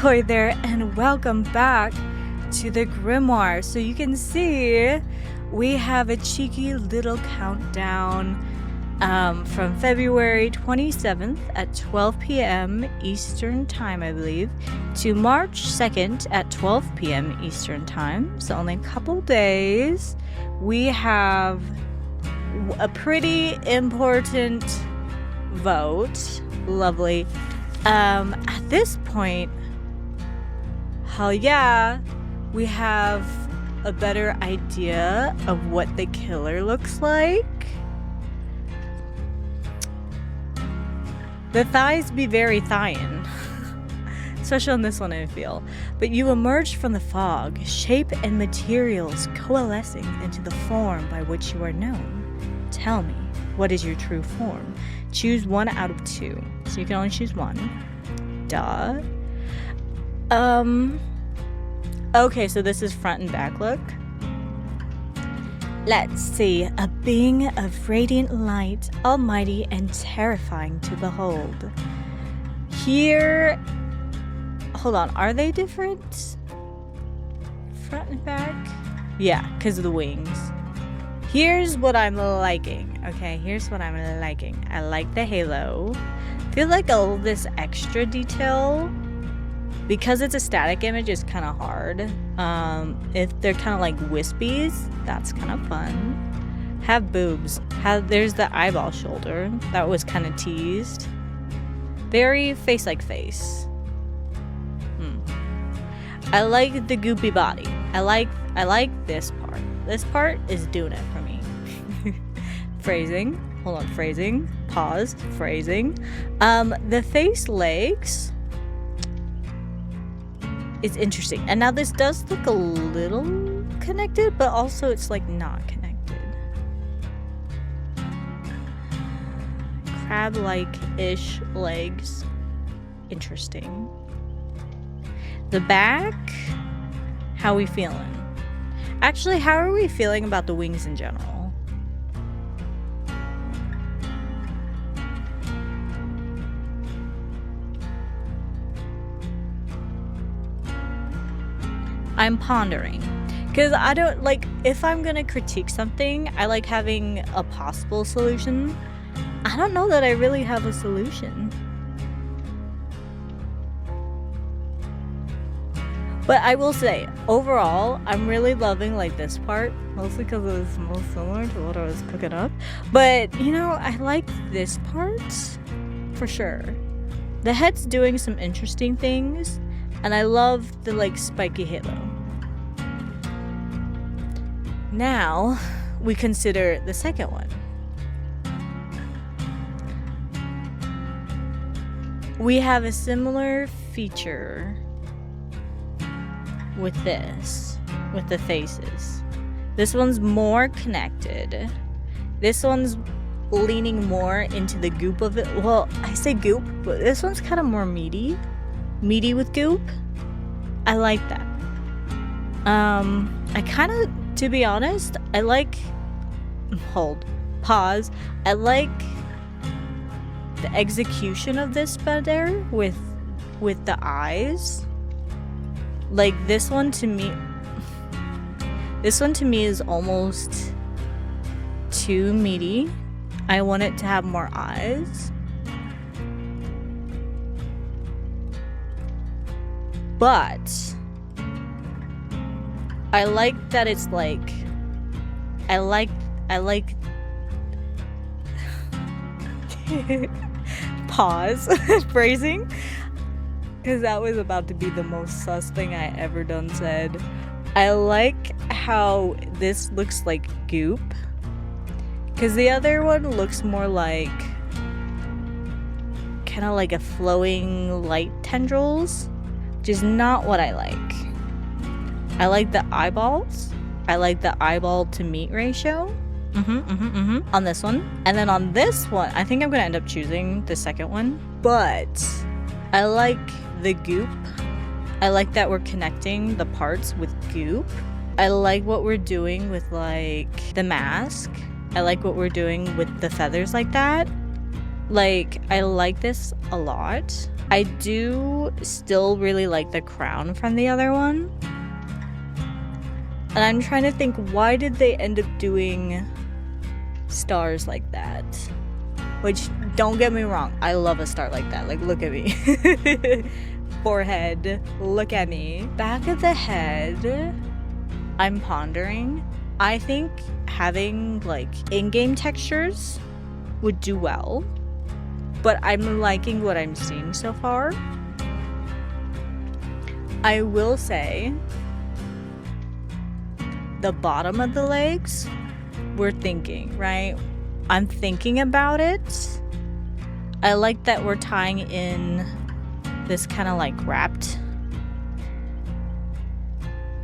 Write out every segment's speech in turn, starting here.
Ahoy there, and welcome back to the grimoire. So you can see we have a cheeky little countdown from February 27th at 12 p.m. Eastern Time, I believe, to March 2nd at 12 p.m. Eastern Time. So only a couple days. We have a pretty important vote. Lovely. At this point, hell yeah, we have a better idea of what the killer looks like. The thighs be very thighin', especially on this one I feel. But you emerge from the fog, shape and materials coalescing into the form by which you are known. Tell me, what is your true form? Choose one out of two, so you can only choose one. Duh. Okay, so this is front and back look. Let's see. A being of radiant light, almighty and terrifying to behold. Here, hold on, are they different? Front and back? Yeah, because of the wings. Here's what I'm liking. Okay, here's what I'm liking. I like the halo. Feel like all this extra detail, because it's a static image, is kind of hard. If they're kind of like wispies, that's kind of fun. Have boobs. There's the eyeball shoulder. That was kind of teased. Very face-like face. I like the goopy body. I like this part. This part is doing it for me. Phrasing. Hold on. Phrasing. Pause. Phrasing. The face legs is interesting. And now this does look a little connected, but also it's like not connected. Crab-like-ish legs. Interesting. The back. How we feeling? Actually, how are we feeling about the wings in general? I'm pondering, because I don't like, if I'm gonna critique something, I like having a possible solution. I don't know that I really have a solution. But I will say, overall, I'm really loving like this part, mostly because it's most similar to what I was cooking up. But, you know, I like this part for sure. The head's doing some interesting things, and I love the like spiky halo. Now, we consider the second one. We have a similar feature with this, with the faces. This one's more connected. This one's leaning more into the goop of it. Well, I say goop, but this one's kind of more meaty with goop. I like that. I kind of, to be honest, I like, pause. I like the execution of this better with the eyes. Like this one to me is almost too meaty. I want it to have more eyes. But I like that it's like, I like pause phrasing, because that was about to be the most sus thing I ever done said. I like how this looks like goop, because the other one looks more like kind of like a flowing light tendrils, which is not what I like. I like the eyeballs. I like the eyeball to meat ratio. On this one. And then on this one, I think I'm gonna end up choosing the second one. But I like the goop. I like that we're connecting the parts with goop. I like what we're doing with like the mask. I like what we're doing with the feathers like that. Like, I like this a lot. I do still really like the crown from the other one. And I'm trying to think, why did they end up doing stars like that? Which, don't get me wrong, I love a star like that. Like, look at me. Forehead, look at me. Back of the head, I'm pondering. I think having, like, in-game textures would do well. But I'm liking what I'm seeing so far. I will say, the bottom of the legs, we're thinking, right? I'm thinking about it. I like that we're tying in this kind of like wrapped.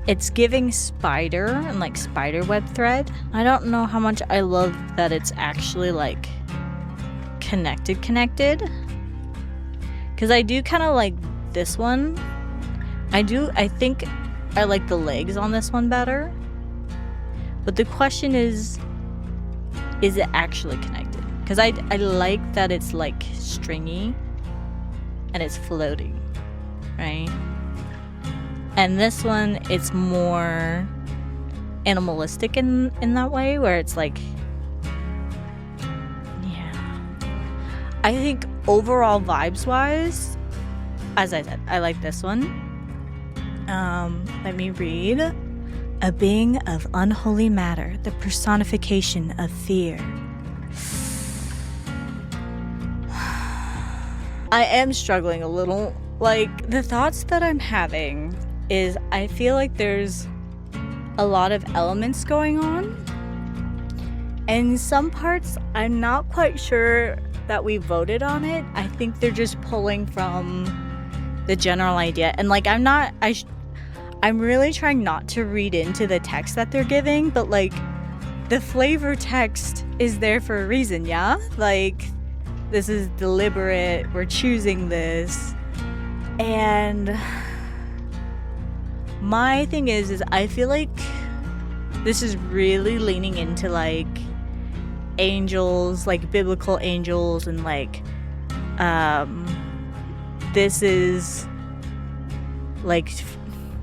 It's giving spider and like spider web thread. I don't know how much I love that it's actually like connected. Because I do kind of like this one. I think I like the legs on this one better. But the question is it actually connected? Because I like that it's like stringy and it's floating, right? And this one, it's more animalistic in that way, where it's like, yeah. I think overall vibes-wise, as I said, I like this one. Let me read. A being of unholy matter, the personification of fear. I am struggling a little. Like, the thoughts that I'm having is I feel like there's a lot of elements going on. And some parts, I'm not quite sure that we voted on it. I think they're just pulling from the general idea. And, like, I'm really trying not to read into the text that they're giving, but, like, the flavor text is there for a reason, yeah? Like, this is deliberate, we're choosing this. And my thing is I feel like this is really leaning into, like, angels, like, biblical angels, and, like, this is, like,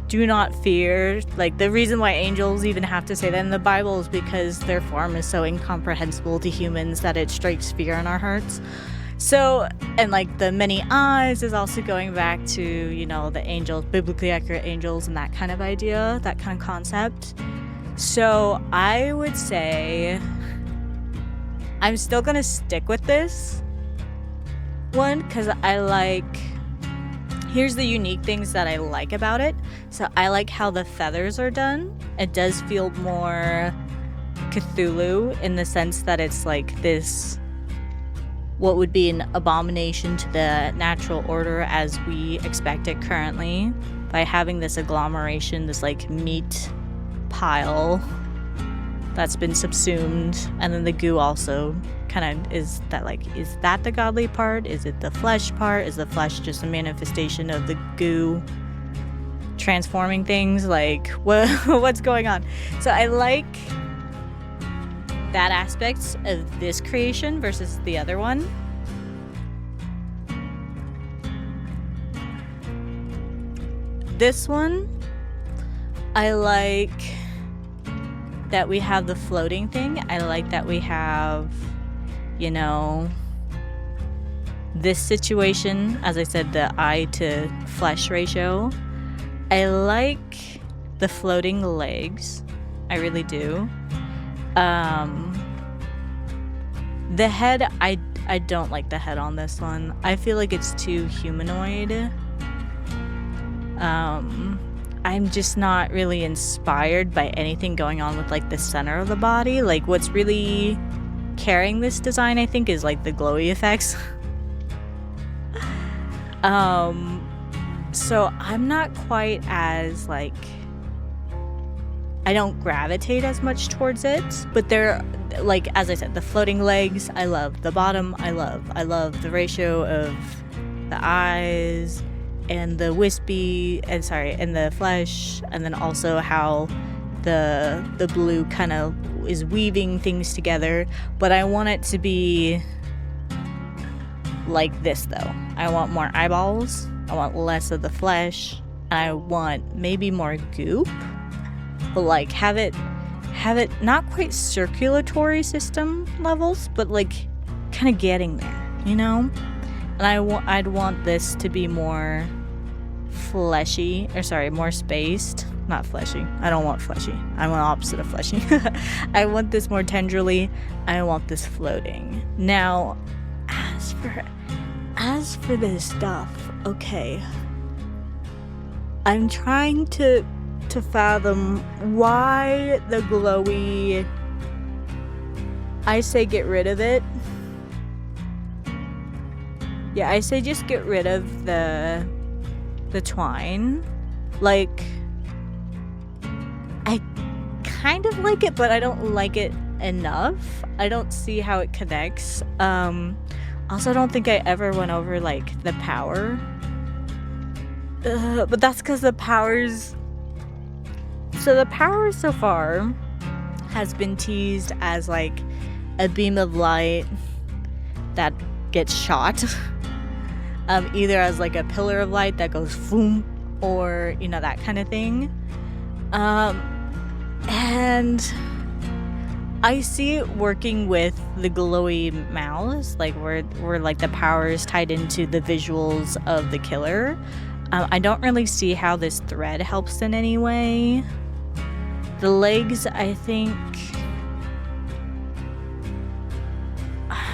do not fear. Like, the reason why angels even have to say that in the Bible is because their form is so incomprehensible to humans that it strikes fear in our hearts. So, and like the many eyes is also going back to, you know, the angels, biblically accurate angels, and that kind of idea, that kind of concept. So I would say I'm still gonna stick with this one because here's the unique things that I like about it. So I like how the feathers are done. It does feel more Cthulhu in the sense that it's like this, what would be an abomination to the natural order as we expect it currently, by having this agglomeration, this like meat pile that's been subsumed, and then the goo also kind of is that the godly part? Is it the flesh part? Is the flesh just a manifestation of the goo transforming things? Like, what's going on? So I like that aspect of this creation versus the other one. This one, I like that we have the floating thing. I like that we have, you know, this situation, as I said, the eye to flesh ratio. I like the floating legs. I really do. The head, I don't like the head on this one. I feel like it's too humanoid. I'm just not really inspired by anything going on with like the center of the body. Like, what's really carrying this design, I think, is like the glowy effects. So I'm not quite as like, I don't gravitate as much towards it, but they're like, as I said, the floating legs, I love. The bottom, I love the ratio of the eyes and the wispy, and the flesh, and then also how the blue kind of is weaving things together. But I want it to be like this though. I want more eyeballs, I want less of the flesh, and I want maybe more goop, but like have it not quite circulatory system levels, but like kind of getting there, you know? And I'd want this to be more fleshy, or sorry, more spaced. Not fleshy. I don't want fleshy. I want the opposite of fleshy. I want this more tenderly. I want this floating. Now, as for this stuff, okay. I'm trying to fathom why the glowy. I say get rid of it. Yeah, I say just get rid of the twine. Like, I kind of like it, but I don't like it enough. I don't see how it connects. Also, I don't think I ever went over like the power. But that's because the powers. So the power so far has been teased as like a beam of light that gets shot. Either as like a pillar of light that goes boom, or you know, that kind of thing. And I see it working with the glowy mouths, like where like the power is tied into the visuals of the killer. I don't really see how this thread helps in any way. The legs, I think.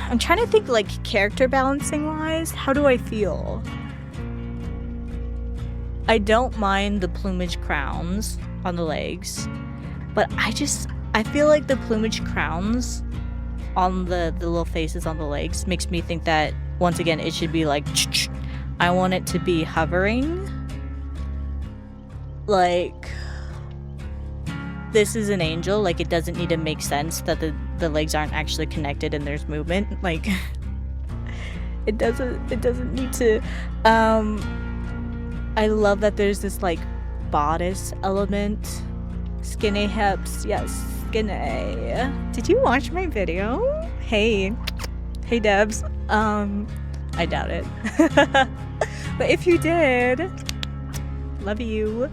I'm trying to think like character balancing wise, how do I feel? I don't mind the plumage crowns on the legs, but I feel like the plumage crowns on the little faces on the legs makes me think that once again it should be like I want it to be hovering. Like this is an angel, like it doesn't need to make sense that the legs aren't actually connected and there's movement. Like it doesn't need to. I love that there's this like bodice element. Skinny hips, yes, skinny. Did you watch my video? Hey Debs. I doubt it. But if you did, love you.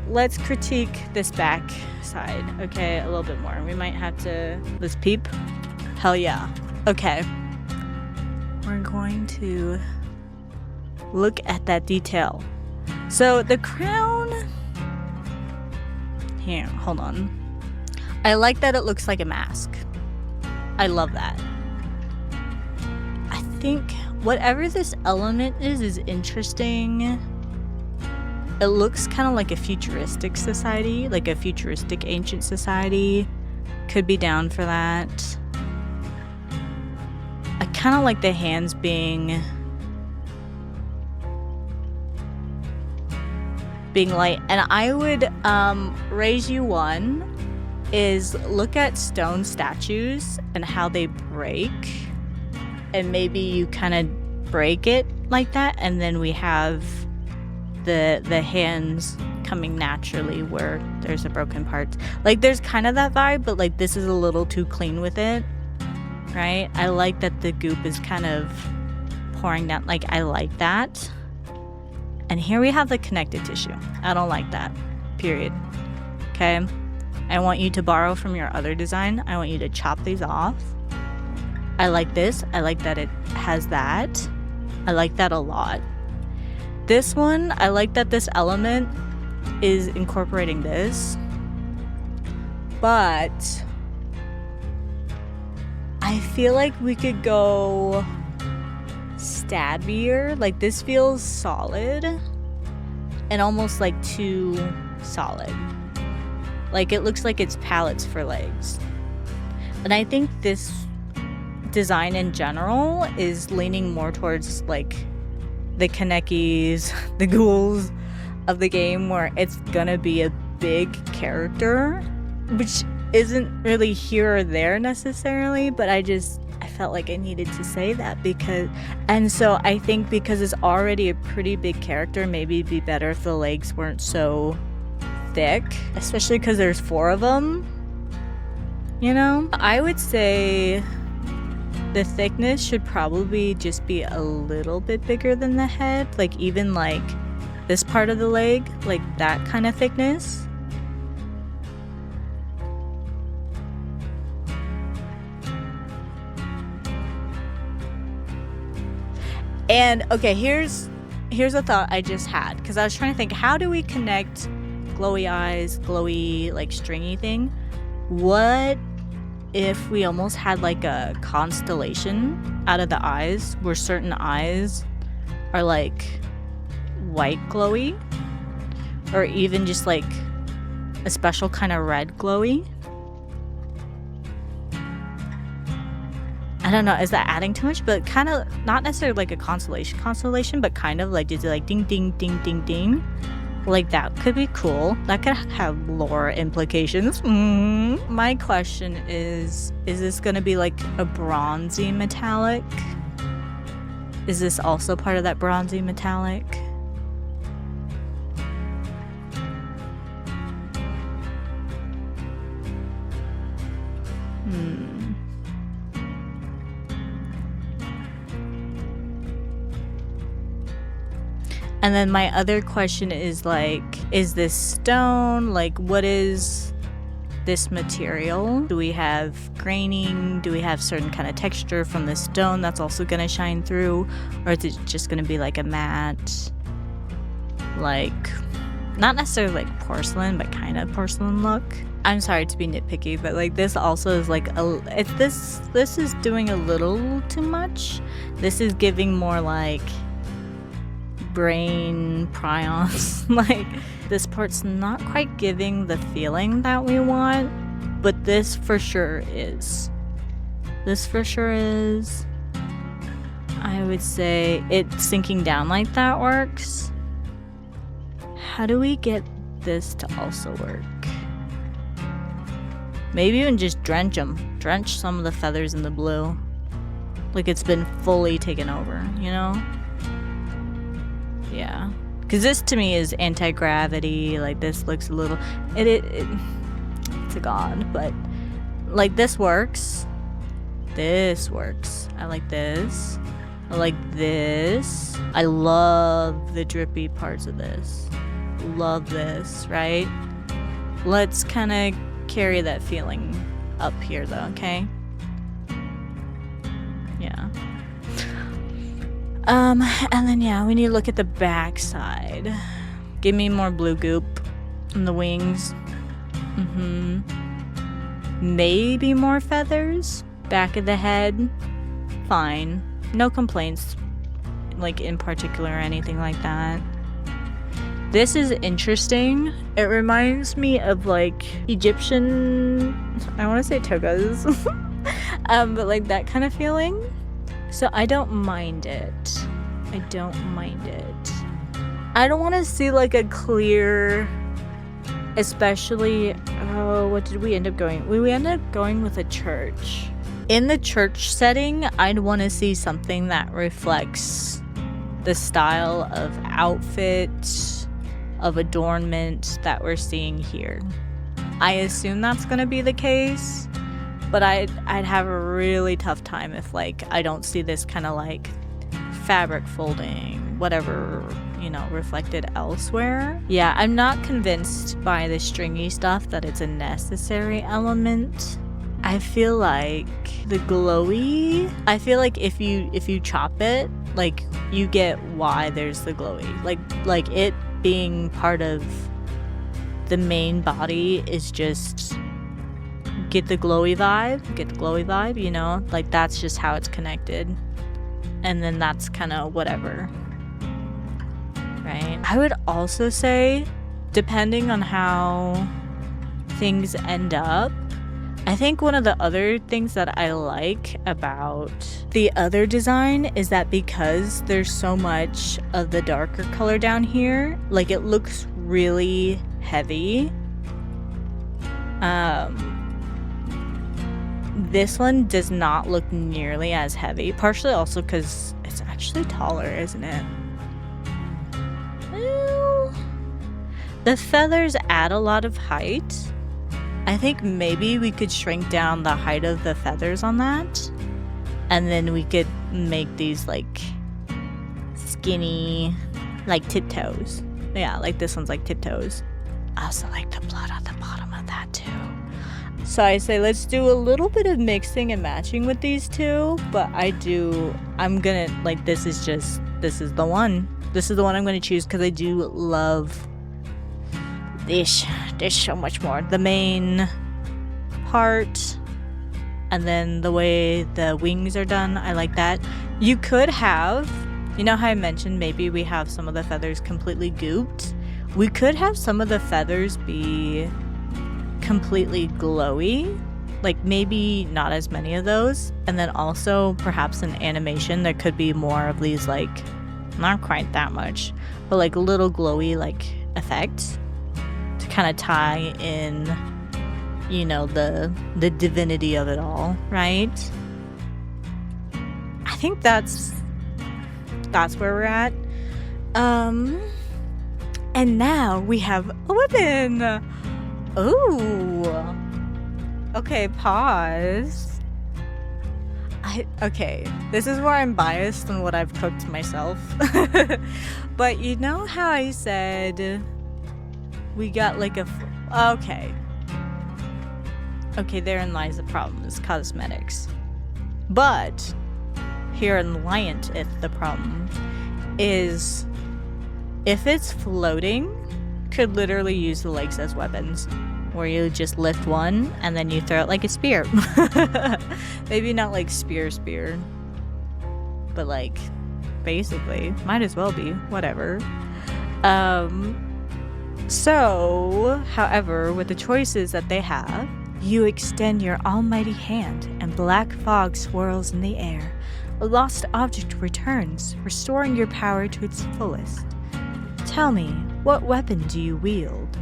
Let's critique this back side, okay, a little bit more. We might have to. Let's peep. Hell yeah. Okay. We're going to look at that detail. So the crown. Here, hold on. I like that it looks like a mask. I love that. I think whatever this element is interesting. It looks kind of like a futuristic society, like a futuristic ancient society. Could be down for that. I kind of like the hands being light. And I would raise you one is look at stone statues and how they break. And maybe you kind of break it like that, and then we have the hands coming naturally where there's a broken part. Like there's kind of that vibe, but like this is a little too clean with it, right? I like that the goop is kind of pouring down. Like I like that. And here we have the connective tissue. I don't like that, period. Okay, I want you to borrow from your other design. I want you to chop these off. I like this. I like that it has that. I like that a lot. This one, I like that this element is incorporating this, but I feel like we could go stabbier. Like this feels solid and almost like too solid. Like it looks like it's pallets for legs. And I think this design in general is leaning more towards like the Kanekis, the ghouls of the game, where it's gonna be a big character, which isn't really here or there necessarily, but I felt like I needed to say that and so I think because it's already a pretty big character, maybe it'd be better if the legs weren't so thick, especially because there's 4 of them, you know? I would say The thickness should probably just be a little bit bigger than the head, like even like this part of the leg, like that kind of thickness. And okay, here's a thought I just had, because I was trying to think, how do we connect glowy eyes, glowy like stringy thing? What if we almost had like a constellation out of the eyes, where certain eyes are like white glowy, or even just like a special kind of red glowy? I don't know, is that adding too much? But kind of not necessarily like a constellation, but kind of like just like ding ding ding ding ding. Like that could be cool. That could have lore implications. My question is this gonna be like a bronzy metallic? Is this also part of that bronzy metallic? And then my other question is like, is this stone? Like, what is this material? Do we have graining? Do we have certain kind of texture from the stone that's also gonna shine through? Or is it just gonna be like a matte, like, not necessarily like porcelain, but kind of porcelain look? I'm sorry to be nitpicky, but like this also is like this is doing a little too much. This is giving more like brain prions. Like, this part's not quite giving the feeling that we want, but this for sure is. This for sure is. I would say it sinking down like that works. How do we get this to also work? Maybe even just drench them. Drench some of the feathers in the blue. Like it's been fully taken over, you know? Yeah, because this to me is anti-gravity. Like this looks a little it's a god, but like this works. This works. I like this. I like this. I love the drippy parts of this. Love this, right? Let's kind of carry that feeling up here though, okay? Yeah. And then yeah, we need to look at the back side. Give me more blue goop on the wings. Maybe more feathers. Back of the head. Fine. No complaints, like in particular or anything like that. This is interesting. It reminds me of like Egyptian, I want to say togas, but like that kind of feeling. So I don't mind it. I don't mind it. I don't want to see like a clear, especially, what did we end up going? We ended up going with a church. In the church setting, I'd want to see something that reflects the style of outfit, of adornment that we're seeing here. I assume that's going to be the case, but I'd have a really tough time if like I don't see this kind of like fabric folding, whatever, you know, reflected elsewhere. Yeah, I'm not convinced by the stringy stuff that it's a necessary element. I feel like the glowy, I feel like if you chop it, like you get why there's the glowy. Like it being part of the main body is just get the glowy vibe, you know? Like that's just how it's connected. And then that's kind of whatever. Right? I would also say, depending on how things end up, I think one of the other things that I like about the other design is that because there's so much of the darker color down here, like it looks really heavy. This one does not look nearly as heavy, partially also because it's actually taller, isn't it? Well, the feathers add a lot of height. I think maybe we could shrink down the height of the feathers on that. And then we could make these like skinny, like tiptoes. Yeah, like this one's like tiptoes. I also like the blood at the bottom of that too. So I say let's do a little bit of mixing and matching with these two, but I'm gonna, like, this is the one. This is the one I'm gonna choose because I do love this. There's so much more. The main part, and then the way the wings are done, I like that. You could have, you know how I mentioned maybe we have some of the feathers completely gooped? We could have some of the feathers be completely glowy, like maybe not as many of those, and then also perhaps in animation there could be more of these, like, not quite that much, but like little glowy like effects to kind of tie in, you know, the divinity of it all, right? I think that's where we're at. And now we have a weapon. Ooh. Okay, pause. Okay, this is where I'm biased on what I've cooked myself. But you know how I said we got like okay, therein lies the problem, is cosmetics. But herein lieth the problem, is if it's floating, could literally use the legs as weapons, where you just lift one and then you throw it like a spear. Maybe not like spear, but like basically might as well be, whatever. So, however, with the choices that they have, you extend your almighty hand and black fog swirls in the air. A lost object returns, restoring your power to its fullest. Tell me, what weapon do you wield?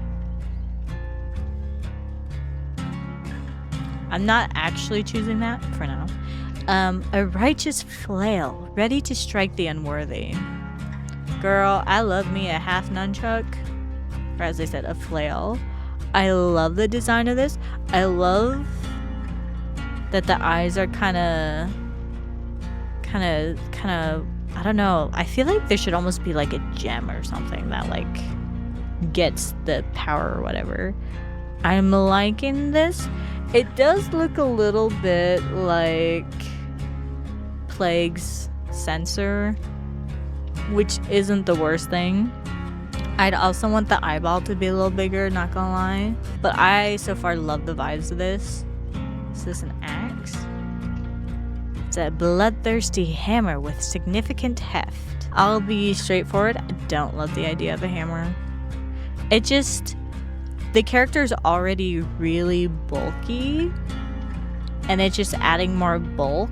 I'm not actually choosing that for now. A righteous flail, ready to strike the unworthy. Girl, I love me a half nunchuck, or as I said, a flail. I love the design of this. I love that the eyes are kind of, I don't know. I feel like there should almost be like a gem or something that like gets the power or whatever. I'm liking this. It does look a little bit like Plague's sensor, which isn't the worst thing. I'd also want the eyeball to be a little bigger, not gonna lie. But I so far love the vibes of this. Is this an axe? It's a bloodthirsty hammer with significant heft. I'll be straightforward, I don't love the idea of a hammer. It just, the character's already really bulky, and it's just adding more bulk.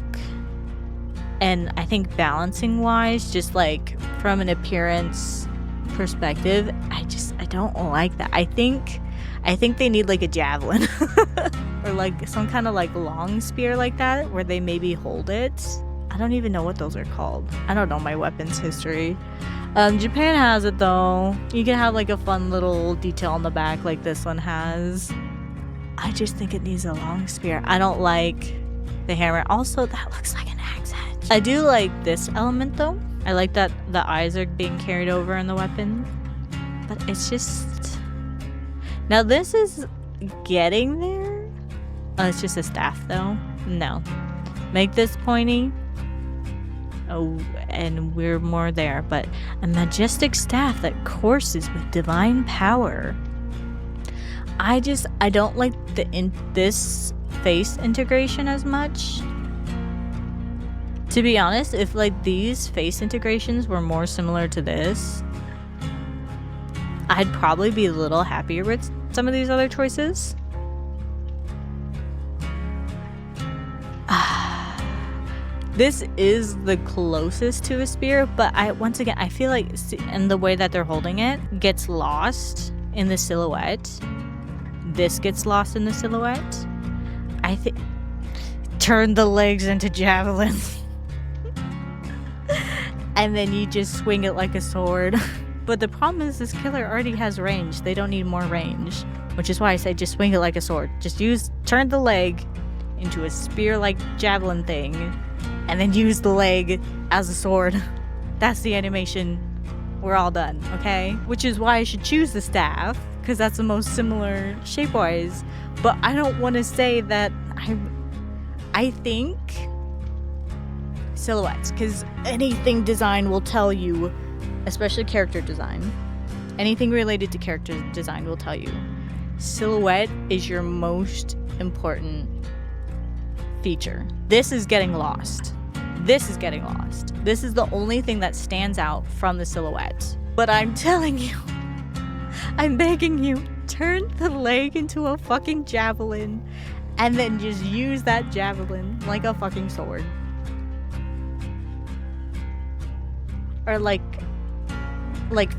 And I think balancing wise, just like from an appearance perspective, I don't like that. I think they need like a javelin or like some kind of like long spear like that where they maybe hold it. I don't even know what those are called. I don't know my weapons history. Japan has it though. You can have like a fun little detail on the back like this one has. I just think it needs a long spear. I don't like the hammer. Also, that looks like an axe head. I do like this element though. I like that the eyes are being carried over in the weapon. But it's just... Now this is getting there. Oh, it's just a staff though. No. Make this pointy. Oh, and we're more there. But a majestic staff that courses with divine power. I don't like this face integration as much. To be honest, if like these face integrations were more similar to this, I'd probably be a little happier with some of these other choices. This is the closest to a spear, but once again, I feel like in the way that they're holding it gets lost in the silhouette. This gets lost in the silhouette. I think turn the legs into javelins. And then you just swing it like a sword. But the problem is this killer already has range. They don't need more range. Which is why I say just swing it like a sword. Just turn the leg into a spear-like javelin thing. and then use the leg as a sword. That's the animation. We're all done, okay? Which is why I should choose the staff, because that's the most similar shape-wise. But I don't want to say that I think silhouettes, because anything design will tell you, especially character design, anything related to character design will tell you, silhouette is your most important feature. This is getting lost. This is getting lost. This is the only thing that stands out from the silhouette. But I'm telling you, I'm begging you, turn the leg into a fucking javelin and then just use that javelin like a fucking sword. Or like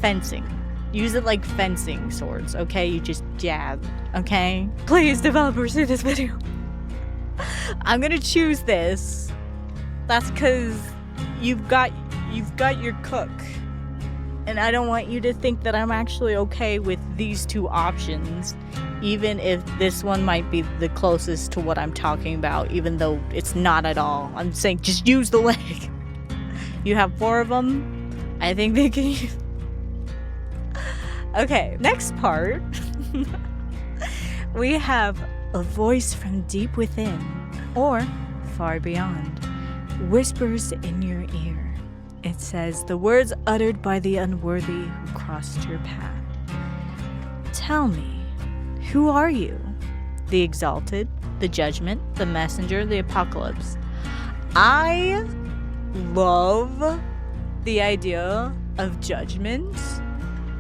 fencing. Use it like fencing swords, okay? You just jab, okay? Please, developers, see this video. I'm gonna choose this. That's because you've got your cook. And I don't want you to think that I'm actually okay with these two options, even if this one might be the closest to what I'm talking about, even though it's not at all. I'm saying just use the leg. You have 4 of them. I think they can use... Okay, next part. We have a voice from deep within, or far beyond, whispers in your ear. It says, the words uttered by the unworthy who crossed your path. Tell me, who are you? The exalted, the judgment, the messenger, the apocalypse. I love the idea of judgment.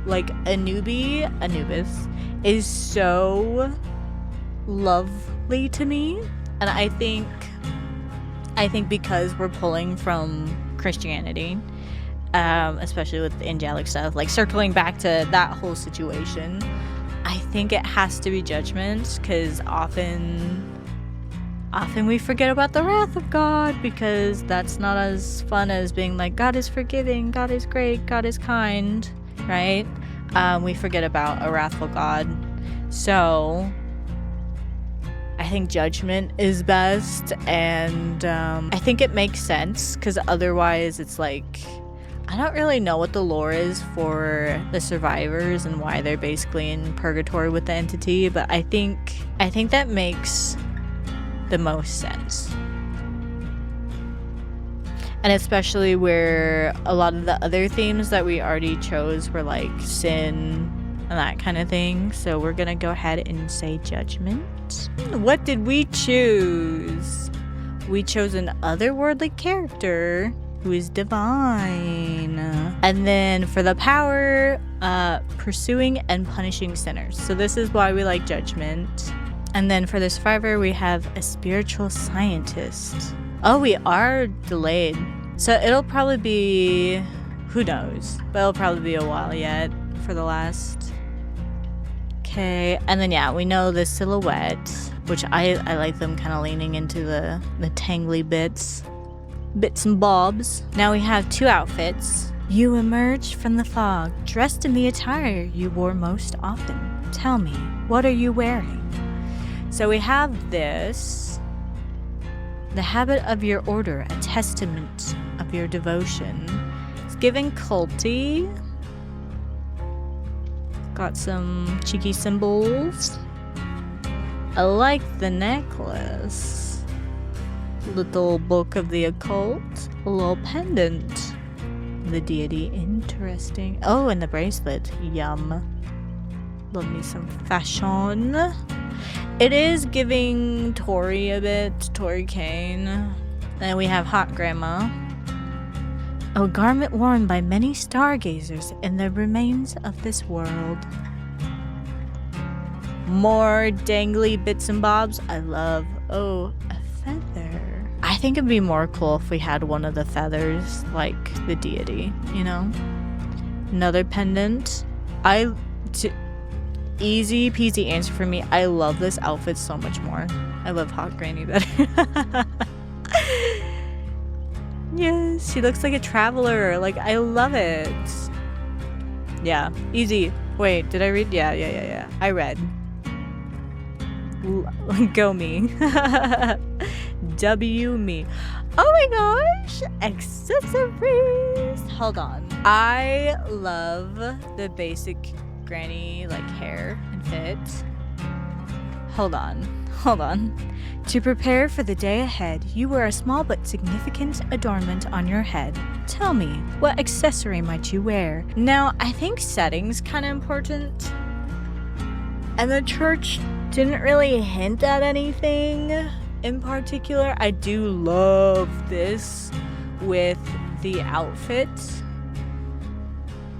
Like Anubis is so lovely to me. And I think because we're pulling from Christianity, especially with the angelic stuff, like circling back to that whole situation, I think it has to be judgment, because often we forget about the wrath of God, because that's not as fun as being like, God is forgiving, God is great, God is kind, right? We forget about a wrathful God. So I think judgment is best, and I think it makes sense, because otherwise it's like, I don't really know what the lore is for the survivors and why they're basically in purgatory with the entity, but I think that makes the most sense. And especially where a lot of the other themes that we already chose were like sin and that kind of thing. So we're gonna go ahead and say judgment. What did we choose? We chose an otherworldly character who is divine. And then for the power, pursuing and punishing sinners. So this is why we like judgment. And then for the survivor, we have a spiritual scientist. Oh, we are delayed. So it'll probably be, who knows, but it'll probably be a while yet for the last. Okay, and then yeah, we know the silhouette, which I like them kind of leaning into the tangly bits and bobs. Now we have 2 outfits. You emerge from the fog, dressed in the attire you wore most often. Tell me, what are you wearing? So we have this. The habit of your order, a testament of your devotion. It's giving culty. Got some cheeky symbols. I like the necklace. Little book of the occult. A little pendant. The deity, interesting. Oh, and the bracelet, yum. Love me some fashion. It is giving Tori a bit, Tori Kane. Then we have Hot Grandma. A garment worn by many stargazers in the remains of this world. More dangly bits and bobs. I love. Oh, a feather. I think it'd be more cool if we had one of the feathers, like the deity, you know? Another pendant. Easy peasy answer for me. I love this outfit so much more. I love Hot Granny better. Yes, she looks like a traveler. Like, I love it. Yeah, easy. Wait, did I read? Yeah. I read. Go me. W me. Oh my gosh! Accessories! Hold on. I love the basic granny like hair and fit. Hold on. To prepare for the day ahead, you wear a small but significant adornment on your head. Tell me, what accessory might you wear? Now, I think setting's kind of important. And the church didn't really hint at anything in particular. I do love this with the outfit.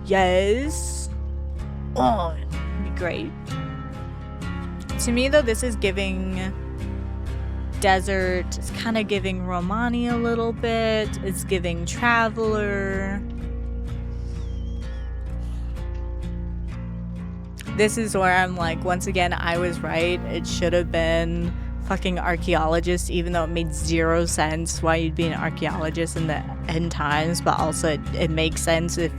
Yes. Oh, it'd be great. To me, though, this is giving desert. It's kind of giving Romani a little bit. It's giving traveler. This is where I'm like, once again, I was right. It should have been fucking archaeologist, even though it made zero sense why you'd be an archaeologist in the end times. But also, it makes sense if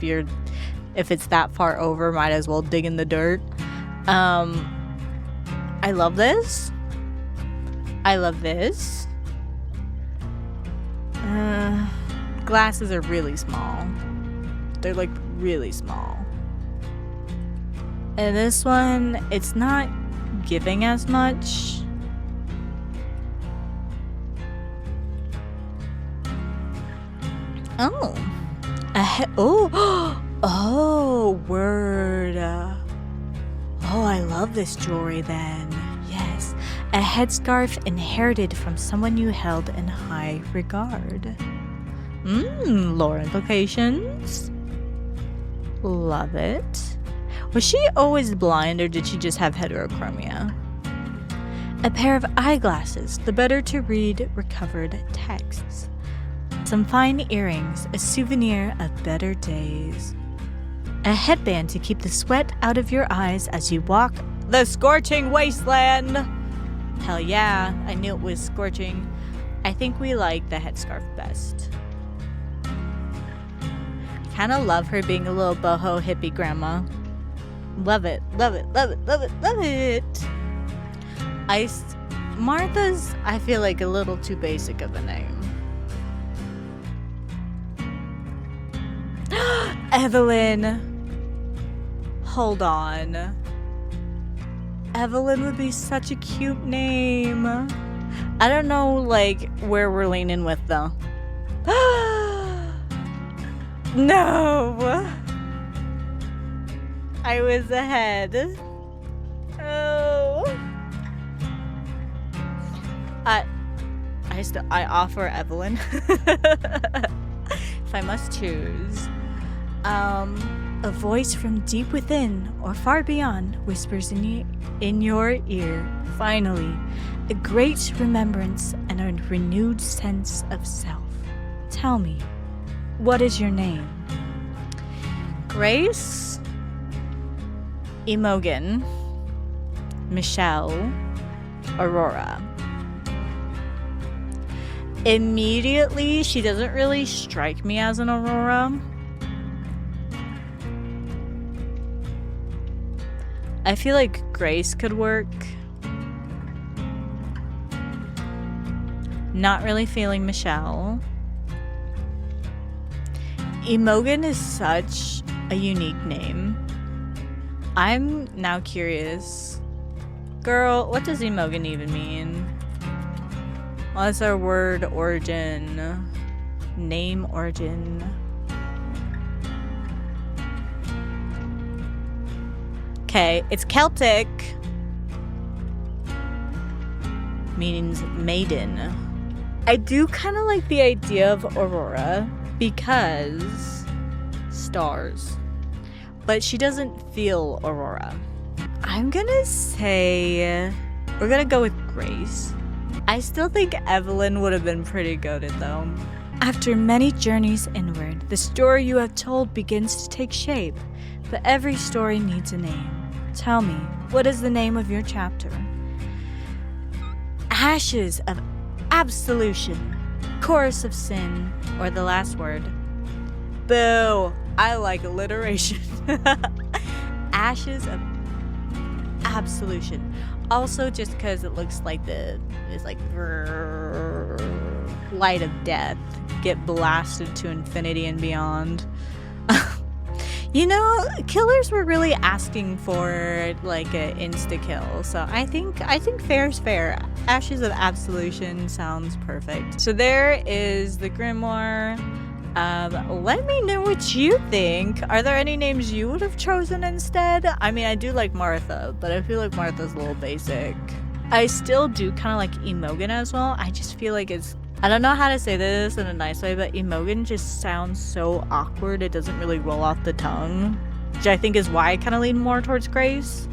it's that far over, might as well dig in the dirt. I love this. Glasses are really small. They're like really small. And this one, it's not giving as much. Oh. Oh, word. Oh, I love this jewelry then. Yes. A headscarf inherited from someone you held in high regard. Lore implications. Love it. Was she always blind or did she just have heterochromia? A pair of eyeglasses, the better to read recovered texts. Some fine earrings, a souvenir of better days. A headband to keep the sweat out of your eyes as you walk the scorching wasteland. Hell yeah, I knew it was scorching. I think we like the headscarf best. Kind of love her being a little boho hippie grandma. Love it. Martha's, I feel like a little too basic of a name. Evelyn. Hold on. Evelyn would be such a cute name. I don't know, like, where we're leaning with, though. No! I was ahead. Oh. I offer Evelyn. If I must choose. A voice from deep within or far beyond whispers in your ear. Finally, a great remembrance and a renewed sense of self. Tell me, what is your name? Grace, Imogen, Michelle, Aurora. Immediately, she doesn't really strike me as an Aurora. I feel like Grace could work. Not really feeling Michelle. Imogen is such a unique name. I'm now curious. Girl, what does Imogen even mean? What's our word origin? Name origin. Okay, it's Celtic. Means maiden. I do kind of like the idea of Aurora because stars. But she doesn't feel Aurora. I'm gonna say we're gonna go with Grace. I still think Evelyn would have been pretty goated though. After many journeys inward, the story you have told begins to take shape, but every story needs a name. Tell me, what is the name of your chapter? Ashes of Absolution, Chorus of Sin, or the last word. Boo! I like alliteration. Ashes of Absolution. Also, just because it looks like it's like. light of death get blasted to infinity and beyond. You know, killers were really asking for like an insta-kill, so I think fair's fair. Ashes of Absolution sounds perfect. So there is the grimoire. Let me know what you think. Are there any names you would have chosen instead? I mean, I do like Martha, but I feel like Martha's a little basic. I still do kind of like Imogen as well. I just feel like I don't know how to say this in a nice way, but Imogen just sounds so awkward. It doesn't really roll off the tongue, which I think is why I kind of lean more towards Grace.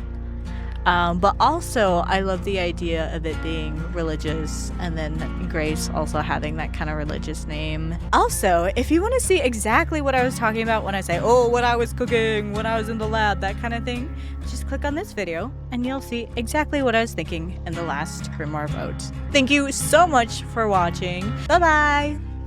But also, I love the idea of it being religious, and then Grace also having that kind of religious name. Also, if you want to see exactly what I was talking about when I say, oh, what I was cooking, when I was in the lab, that kind of thing, just click on this video, and you'll see exactly what I was thinking in the last grimoire vote. Thank you so much for watching. Bye-bye!